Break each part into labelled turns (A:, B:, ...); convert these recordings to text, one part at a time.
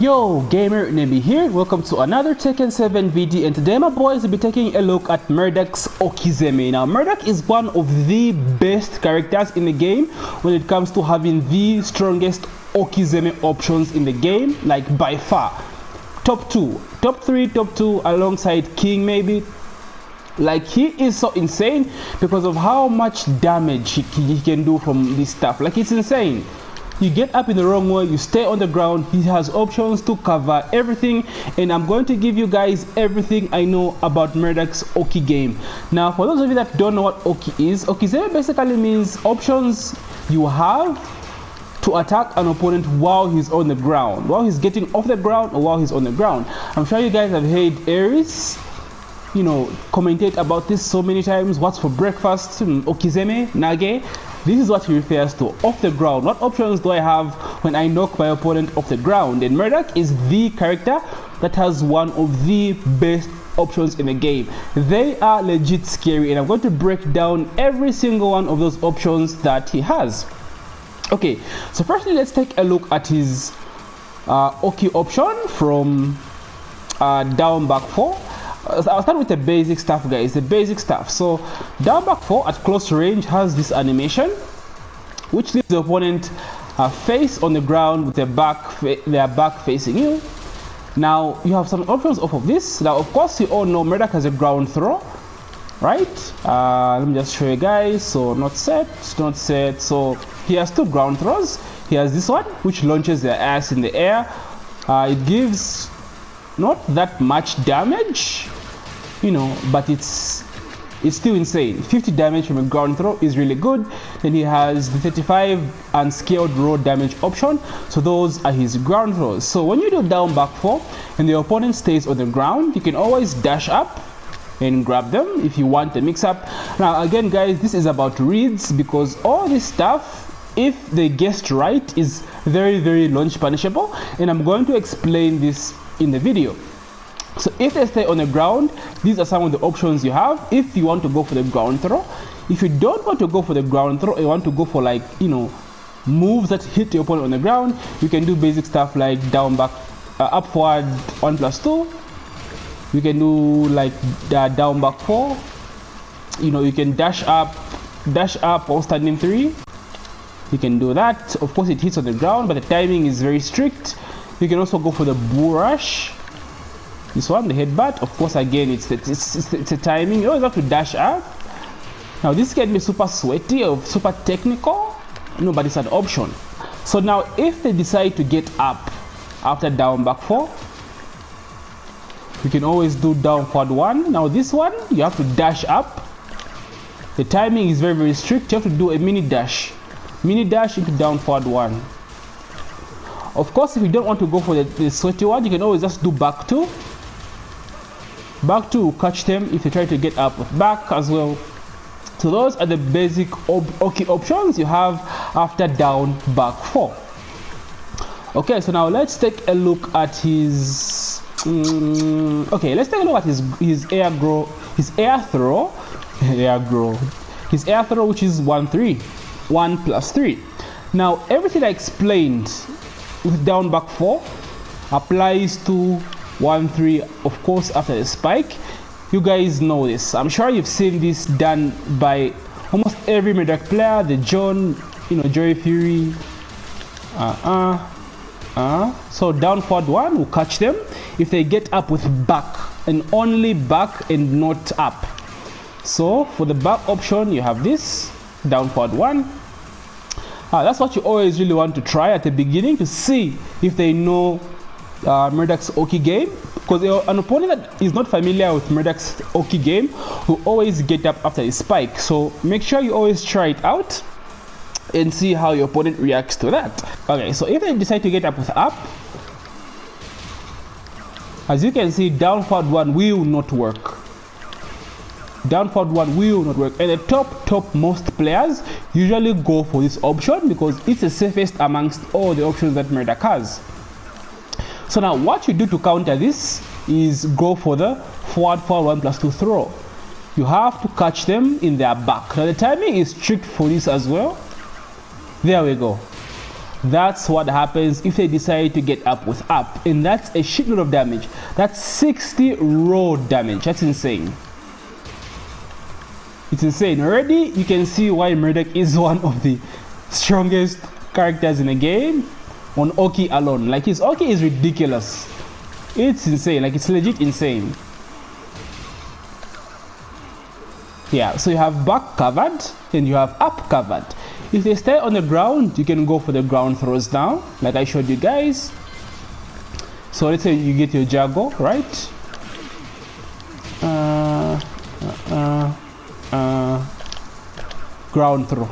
A: Yo, gamer Nebi here. Welcome to another Tekken 7 video, and today my boys will be taking a look at Marduk'S Okizeme. Now, Marduk is one of the best characters in the game when it comes to having the strongest Okizeme options in the game, like by far. Top 2, top 3, top 2 alongside King maybe. Like, he is so insane because of how much damage he can do from this stuff. Like, it's insane. You get up in the wrong way, you stay on the ground. He has options to cover everything, and I'm going to give you guys everything I know about Marduk'S Oki game. Now, for those of you that don't know what Oki is, Okizeme basically means options you have to attack an opponent while he's on the ground, while he's getting off the ground or while he's on the ground. I'm sure you guys have heard Aries, you know, commentate about this so many times. What's for breakfast? Okizeme, Nage. This is what he refers to, off the ground. What options do I have when I knock my opponent off the ground? And Marduk is the character that has one of the best options in the game. They are legit scary, and I'm going to break down every single one of those options that he has. Okay, so firstly, let's take a look at his Oki option from down back 4. I'll start with the basic stuff, guys. The basic stuff. So down back 4 at close range has this animation which leaves the opponent face on the ground with their back facing you. Now you have some options off of this. Now of course you all know Marduk has a ground throw, right? Let me just show you guys. So not set. So he has two ground throws. He has this one which launches their ass in the air. It gives not that much damage, you know, but it's still insane. 50 damage from a ground throw is really good. Then he has the 35 unscaled raw damage option. So those are his ground throws. So when you do down back 4 and the opponent stays on the ground, you can always dash up and grab them if you want a mix up. Now again, guys, this is about reads, because all this stuff, if they guessed right, is very, very launch punishable, and I'm going to explain this in the video. So if they stay on the ground, these are some of the options you have if you want to go for the ground throw. If you don't want to go for the ground throw, you want to go for, like, you know, moves that hit your opponent on the ground, you can do basic stuff like down back upward 1+2. You can do like down back 4. You know, you can dash up or standing 3. You can do that. Of course it hits on the ground, but the timing is very strict. You can also go for the bull rush. This one, the headbutt. Of course, again, it's a timing. You always have to dash up. Now, this can be super sweaty or super technical. No, but it's an option. So now, if they decide to get up after down back 4, you can always do down forward 1. Now, this one, you have to dash up. The timing is very, very strict. You have to do a mini dash into down forward 1. Of course, if you don't want to go for the sweaty one, you can always just do back 2. Back 2 will catch them if they try to get up with back as well. So those are the basic Oki options you have after down back 4. Okay, so now let's take a look at his let's take a look at his air throw, which is 1+3. Now everything I explained with down back 4 applies to 1-3, of course, after the spike. You guys know this. I'm sure you've seen this done by almost every Marduk player. The John, you know, Joy Fury. So down forward 1 will catch them if they get up with back, and only back and not up. So for the back option, you have this down forward 1. That's what you always really want to try at the beginning, to see if they know Marduk'S Oki game, because an opponent that is not familiar with Marduk'S Oki game will always get up after a spike. So make sure you always try it out and see how your opponent reacts to that. Okay, so if they decide to get up with up, as you can see, down forward 1 will not work. Down forward 1 will not work, and the top most players usually go for this option because it's the safest amongst all the options that Marduk has. So now what you do to counter this is go for the forward 1+2 throw. You have to catch them in their back. Now the timing is strict for this as well. There we go. That's what happens if they decide to get up with up, and that's a shitload of damage. That's 60 raw damage. That's insane. It's insane. Already you can see why Marduk is one of the strongest characters in the game on Oki alone. Like, his Oki is ridiculous. It's insane. Like, it's legit insane. Yeah, so you have back covered and you have up covered. If they stay on the ground, you can go for the ground throws now, like I showed you guys. So let's say you get your Jago, right? Ground throw.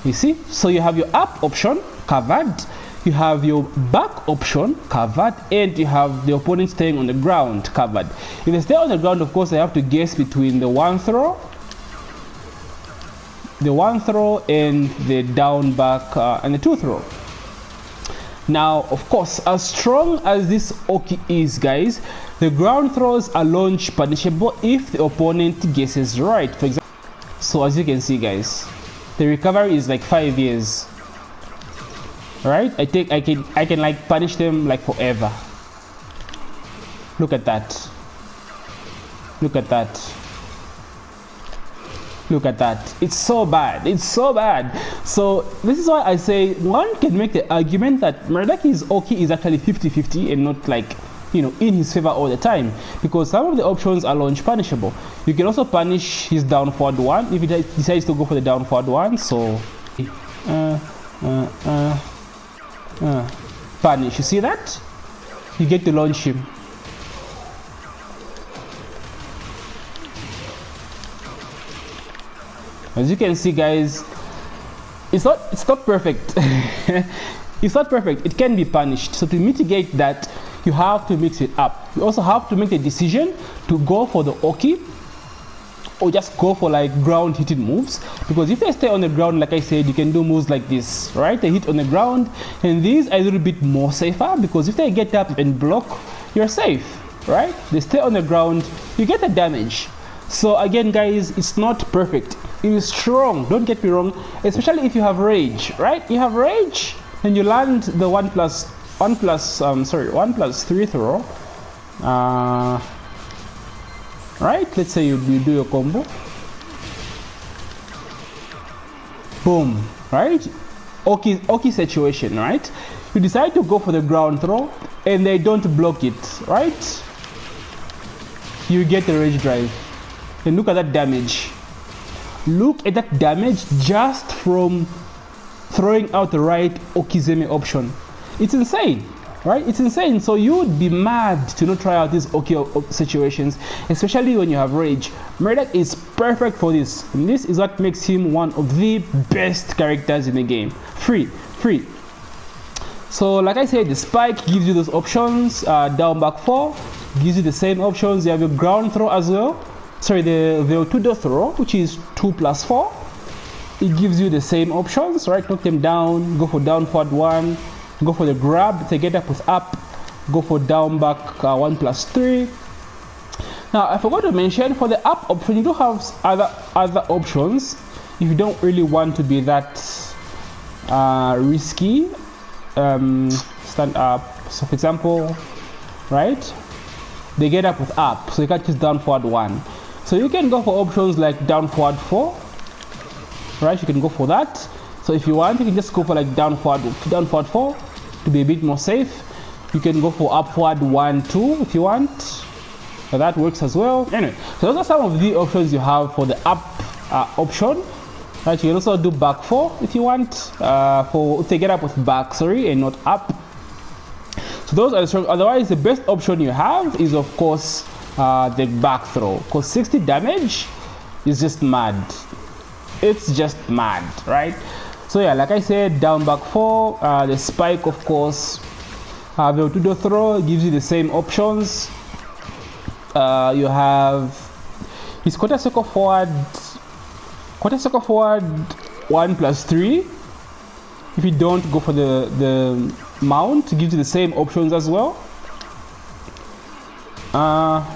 A: You see? So you have your up option covered, you have your back option covered, and you have the opponent staying on the ground covered. If they stay on the ground, of course, they have to guess between the one throw and the down back and the two throw. Now, of course, as strong as this Oki is, guys, the ground throws are launch punishable if the opponent guesses right. For example, so as you can see, guys, the recovery is like 5 years. Right? I can like punish them like forever. Look at that. Look at that. Look at that. It's so bad. It's so bad. So this is why I say one can make the argument that Marduk's Oki is actually 50-50 and not like, you know, in his favor all the time, because some of the options are launch punishable. You can also punish his down forward one if he decides to go for the down forward one. So punish. You see that? You get to launch him. As you can see, guys, it's not perfect. It's not perfect. It can be punished. So to mitigate that, you have to mix it up. You also have to make the decision to go for the Oki or just go for like ground hitting moves, because if they stay on the ground, like I said, you can do moves like this, right? They hit on the ground, and these are a little bit more safer, because if they get up and block, you're safe, right? They stay on the ground, you get the damage. So again, guys, it's not perfect. It is strong, don't get me wrong, especially if you have rage, right? You have rage and you land the 1+3 throw, right? Let's say you do your combo, boom, right? Oki situation, right? You decide to go for the ground throw and they don't block it, right? You get the rage drive. And look at that damage. Look at that damage just from throwing out the right Okizeme option. It's insane, right? It's insane. So you would be mad to not try out these Oki situations, especially when you have rage. Marduk is perfect for this, and this is what makes him one of the best characters in the game. Free. So like I said, the spike gives you those options. Down back 4 gives you the same options. You have your ground throw as well. Sorry, the Otudo throw, which is 2+4. It gives you the same options, right? Knock them down, go for down forward 1, go for the grab, they get up with up, go for down back 1+3. Now, I forgot to mention, for the up option, you do have other options if you don't really want to be that risky. Stand up. So, for example, right? They get up with up, so you can't choose down forward 1. So you can go for options like down forward 4, right? You can go for that. So if you want, you can just go for like down forward 4 to be a bit more safe. You can go for upward 1, 2 if you want. So that works as well. Anyway, so those are some of the options you have for the up option. Right? You can also do back 4 if you want. If they get up with back, and not up. So those are strong. Otherwise, the best option you have is, of course, the back throw, because 60 damage is just mad. It's just mad, right? So yeah, like I said, down back 4, the spike, of course, the Otudo throw gives you the same options. You have his quarter circle forward 1+3. If you don't go for the mount, it gives you the same options as well.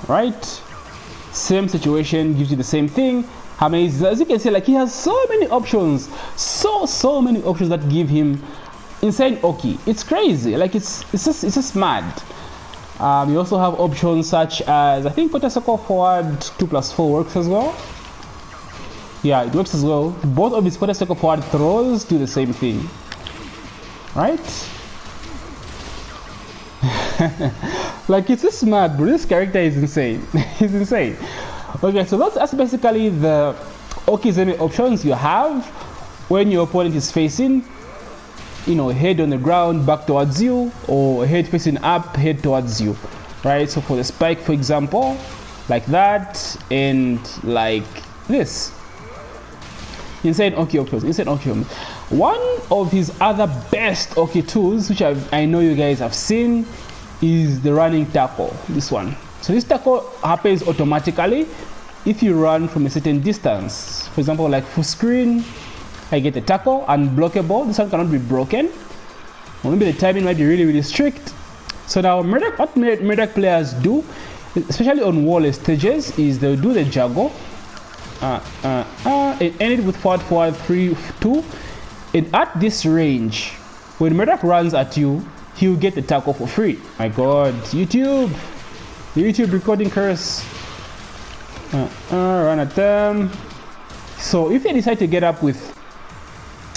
A: Right, same situation, gives you the same thing. Amazing. As you can see, like, he has so many options, so many options that give him insane Oki. It's crazy. Like it's just mad. You also have options such as, I think, quarter circle forward 2+4 works as well. Yeah, it works as well. Both of his quarter circle forward throws do the same thing, right? Like, it's just mad, bro. This character is insane. He's insane. Okay, so that's basically the okizemi options you have when your opponent is facing, you know, head on the ground back towards you, or head facing up, head towards you, right? So for the spike, for example, like that, and like this. Insane Oki options, insane Oki options. One of his other best Oki tools, which I know you guys have seen, is the running tackle, this one. So this tackle happens automatically if you run from a certain distance. For example, like full screen, I get a tackle, unblockable. This one cannot be broken. Or maybe the timing might be really, really strict. So now what Murduc players do, especially on wall stages, is they'll do the juggle, and end it with forward 3-2. And at this range, when Murduc runs at you, he'll get the tackle for free. My god, YouTube recording curse. Run at them. So if they decide to get up with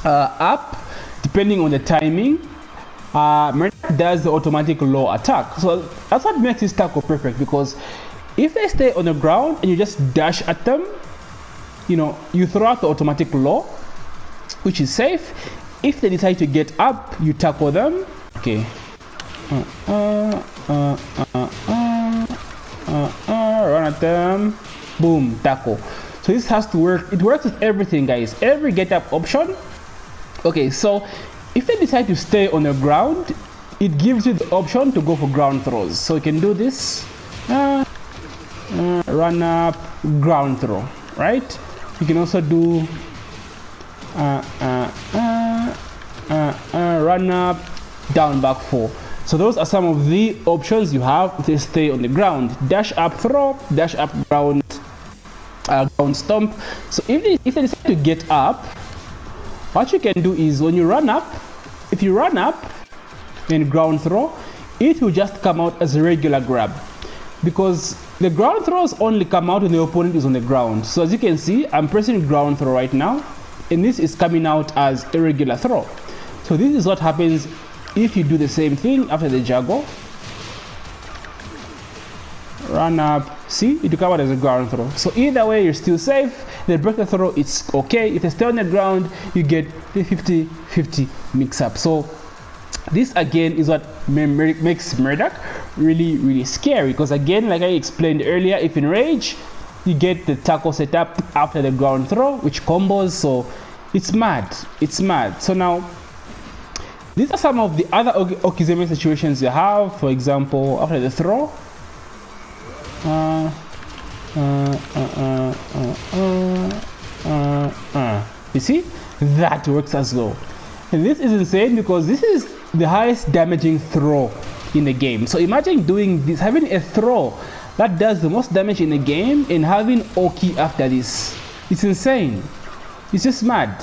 A: up, depending on the timing, Murduc does the automatic low attack. So that's what makes this tackle perfect, because if they stay on the ground and you just dash at them, you know, you throw out the automatic low, which is safe. If they decide to get up, you tackle them. Okay. Run at them. Boom, tackle. So this has to work. It works with everything, guys. Every get up option. Okay, so if they decide to stay on the ground, it gives you the option to go for ground throws. So you can do this. Run up, ground throw, right? You can also do run up, down, back 4. So those are some of the options you have to stay on the ground. Dash up, throw, dash up, ground stomp. So if they decide to get up, what you can do is, when you run up, if you run up and ground throw, it will just come out as a regular grab, because the ground throws only come out when the opponent is on the ground. So as you can see, I'm pressing ground throw right now, and this is coming out as a regular throw. So this is what happens if you do the same thing after the juggle. Run up, see, it will come out as a ground throw. So either way, you're still safe. They break the throw, it's okay. If they stay on the ground, you get the 50-50 mix up. So this again is what makes Murduc really, really scary, because again, like I explained earlier, if in rage, you get the tackle set up after the ground throw, which combos. So it's mad, it's mad. So now these are some of the other okizemi situations you have. For example, after the throw, you see, that works as well. And this is insane, because this is the highest damaging throw in the game. So imagine doing this, having a throw that does the most damage in the game, and having Oki after this. It's insane. It's just mad.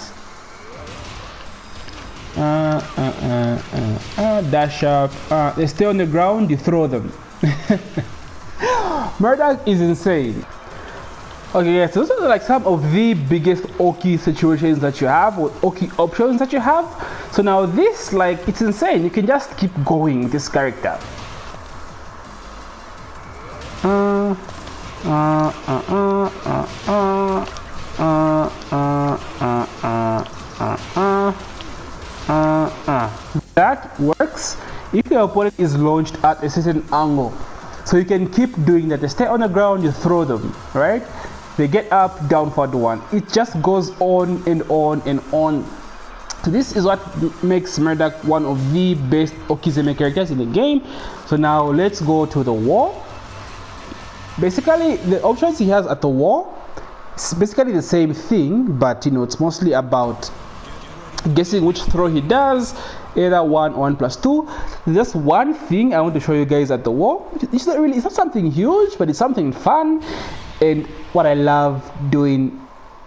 A: Dash up. They stay on the ground, you throw them. Murduc is insane. Okay, yeah, so those are like some of the biggest Oki situations that you have, or Oki options that you have. So now this, like, it's insane. You can just keep going with this character. That works if your opponent is launched at a certain angle. So you can keep doing that. They stay on the ground, you throw them, right? They get up, down, forward 1. It just goes on and on and on. So this is what makes Murduc one of the best okizemi characters in the game. So now let's go to the wall. Basically, the options he has at the wall, it's basically the same thing, but you know, it's mostly about guessing which throw he does, either 1 or 1+2. There's just one thing I want to show you guys at the wall. It's not something huge, but it's something fun, and what I love doing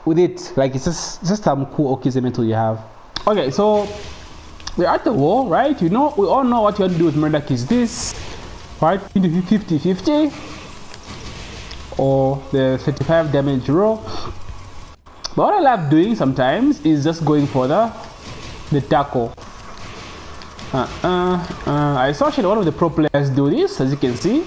A: with it. Like, it's just some cool okizemi tool you have. Okay, so we're at the wall, right? You know, we all know what you want to do with Marduk is this, right? 50-50 or the 35 damage roll. But what I love doing sometimes is just going for the tackle. I saw actually one of the pro players do this, as you can see.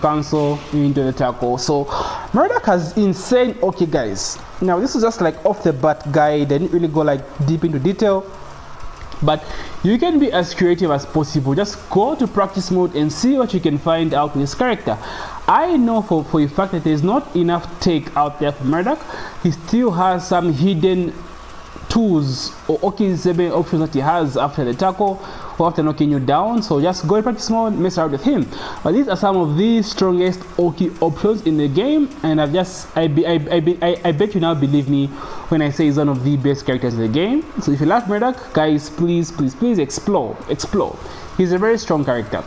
A: Cancel into the tackle. So Marduk has insane. Okay guys, now this is just like off the bat guide. They didn't really go like deep into detail, but you can be as creative as possible. Just go to practice mode and see what you can find out with this character. I know for a fact that there's not enough take out there for Marduk. He still has some hidden tools or okizemi options that he has after the tackle or after knocking you down. So just go in practice mode, mess around with him. But these are some of the strongest oki options in the game, and I bet you now believe me when I say he's one of the best characters in the game. So if you like Marduk, guys, please explore. He's a very strong character.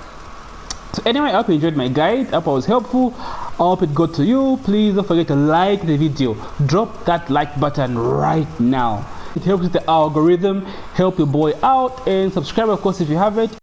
A: So anyway, I hope you enjoyed my guide. I hope it was helpful. I hope it got to you. Please don't forget to like the video. Drop that like button right now. It helps with the algorithm, help your boy out, and subscribe of course if you haven't.